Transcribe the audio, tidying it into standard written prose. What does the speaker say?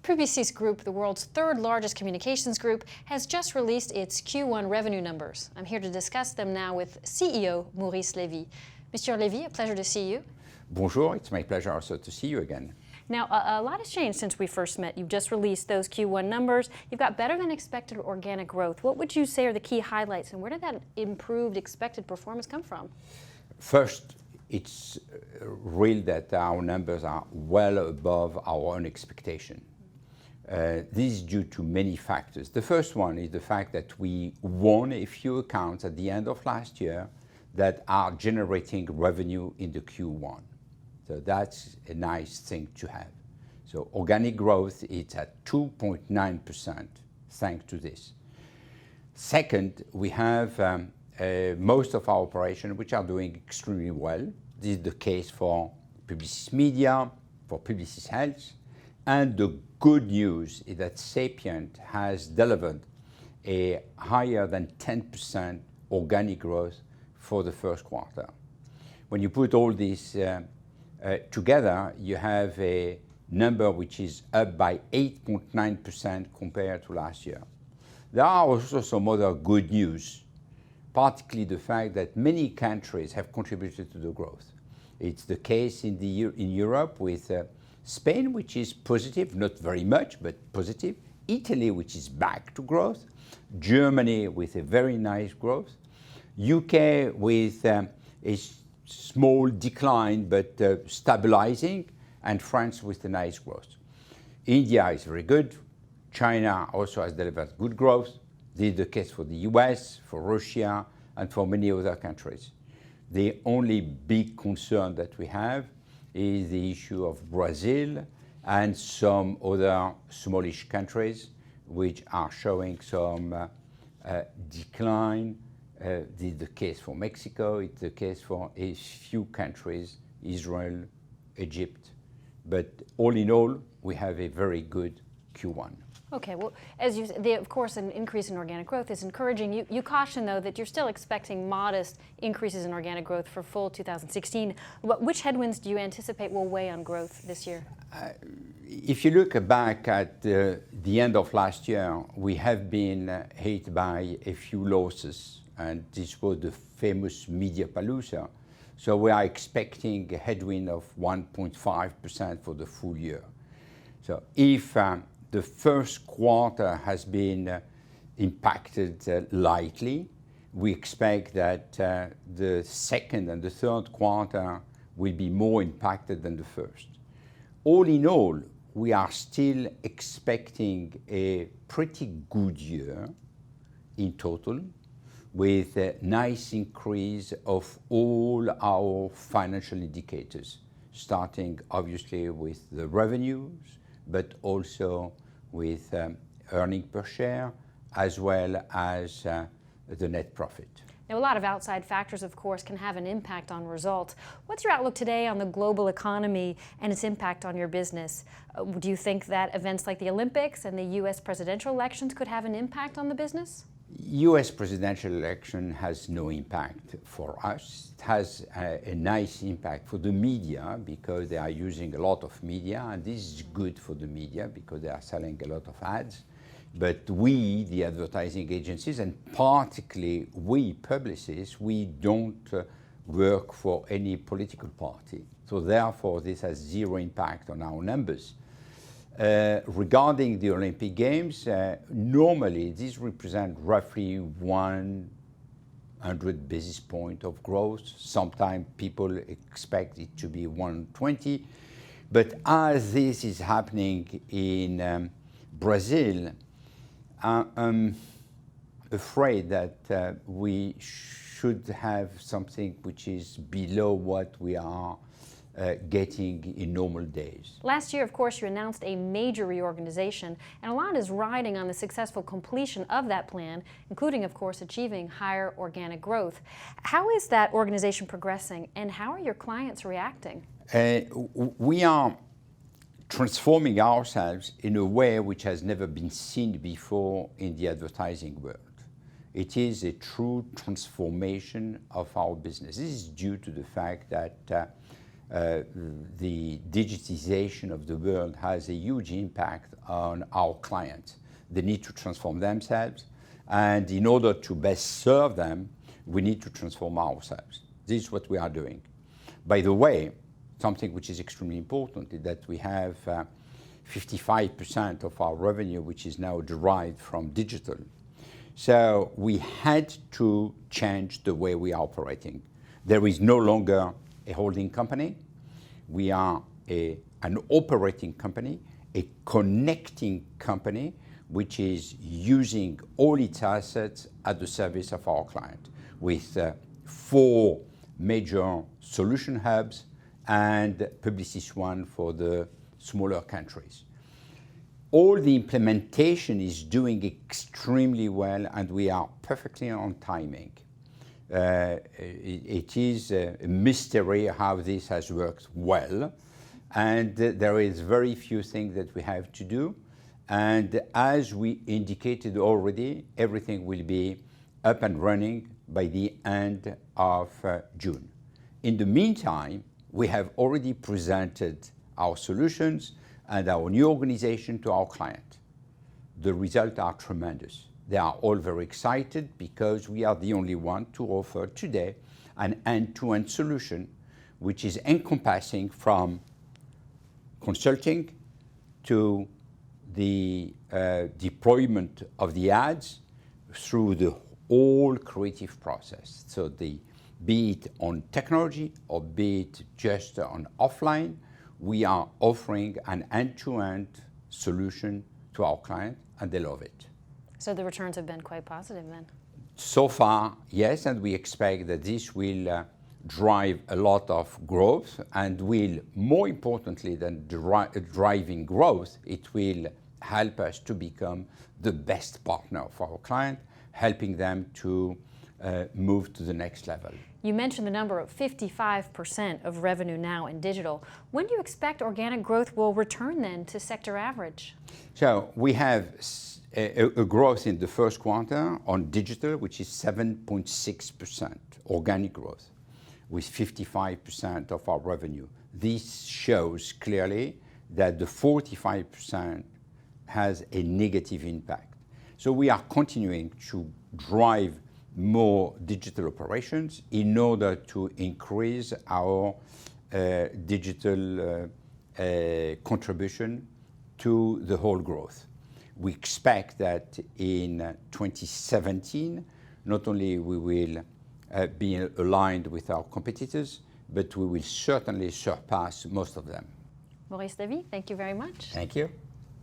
Publicis Groupe, the world's third largest communications group, has just released its Q1 revenue numbers. I'm here to discuss them now with CEO Maurice Lévy. Mr. Lévy, a pleasure to see you. Bonjour, it's my pleasure also to see you again. Now, a lot has changed since we first met. You've just released those Q1 numbers. You've got better than expected organic growth. What would you say are the key highlights, and where did that improved expected performance come from? First, it's real that our numbers are well above our own expectation. This is due to many factors. The first one is the fact that we won a few accounts at the end of last year that are generating revenue in the Q1. So that's a nice thing to have. So organic growth is at 2.9% thanks to this. Second, we have most of our operations which are doing extremely well. This is the case for Publicis Media, for Publicis Health, and the good news is that Sapient has delivered a higher than 10% organic growth for the first quarter. When you put all this together, you have a number which is up by 8.9% compared to last year. There are also some other good news, particularly the fact that many countries have contributed to the growth. It's the case in Europe with Spain, which is positive, not very much, but positive. Italy, which is back to growth. Germany with a very nice growth. UK with a small decline, but stabilizing. And France with a nice growth. India is very good. China also has delivered good growth. This is the case for the US, for Russia, and for many other countries. The only big concern that we have is the issue of Brazil and some other smallish countries which are showing some decline. This is the case for Mexico, it's the case for a few countries, Israel, Egypt. But all in all, we have a very good Q1. Okay, well, as you said, of course, an increase in organic growth is encouraging. You caution, though, that you're still expecting modest increases in organic growth for full 2016. Which headwinds do you anticipate will weigh on growth this year? If you look back at the end of last year, we have been hit by a few losses, and this was the famous Mediapalooza. So we are expecting a headwind of 1.5% for the full year. So if the first quarter has been impacted lightly, we expect that the second and the third quarter will be more impacted than the first. All in all, we are still expecting a pretty good year in total, with a nice increase of all our financial indicators, starting obviously with the revenues, but also with earnings per share, as well as the net profit. Now, a lot of outside factors, of course, can have an impact on results. What's your outlook today on the global economy and its impact on your business? Do you think that events like the Olympics and the U.S. presidential elections could have an impact on the business? U.S. presidential election has no impact for us. It has a nice impact for the media because they are using a lot of media, and this is good for the media because they are selling a lot of ads. But we, the advertising agencies, and particularly we, Publicis, we don't work for any political party. So therefore, this has zero impact on our numbers. Regarding the Olympic Games, normally these represent roughly 100 basis points of growth. Sometimes people expect it to be 120. But as this is happening in Brazil, I'm afraid that we should have something which is below what we are getting in normal days. Last year, of course, you announced a major reorganization, and a lot is riding on the successful completion of that plan, including, of course, achieving higher organic growth. How is that organization progressing, and how are your clients reacting? We are transforming ourselves in a way which has never been seen before in the advertising world. It is a true transformation of our business. This is due to the fact that the digitization of the world has a huge impact on our clients. They need to transform themselves, and in order to best serve them, we need to transform ourselves. This is what we are doing. By the way, something which is extremely important is that we have 55% of our revenue which is now derived from digital. So we had to change the way we are operating. There is no longer a holding company. We are an operating company, a connecting company, which is using all its assets at the service of our client, with 4 major solution hubs and Publicis One for the smaller countries. All the implementation is doing extremely well, and we are perfectly on timing. It is a mystery how this has worked well, and there is very few things that we have to do. And as we indicated already, everything will be up and running by the end of June. In the meantime, we have already presented our solutions and our new organization to our client. The results are tremendous. They are all very excited because we are the only one to offer today an end-to-end solution which is encompassing from consulting to the deployment of the ads through the whole creative process. So be it on technology or be it just on offline, we are offering an end-to-end solution to our client, and they love it. So the returns have been quite positive then? So far, yes, and we expect that this will drive a lot of growth, and will, more importantly than driving growth, it will help us to become the best partner for our client, helping them to move to the next level. You mentioned the number of 55% of revenue now in digital. When do you expect organic growth will return then to sector average? So we have a growth in the first quarter on digital, which is 7.6% organic growth, with 55% of our revenue. This shows clearly that the 45% has a negative impact. So we are continuing to drive more digital operations in order to increase our digital contribution to the whole growth. We expect that in 2017, not only we will be aligned with our competitors, but we will certainly surpass most of them. Maurice Lévy, thank you very much. Thank you.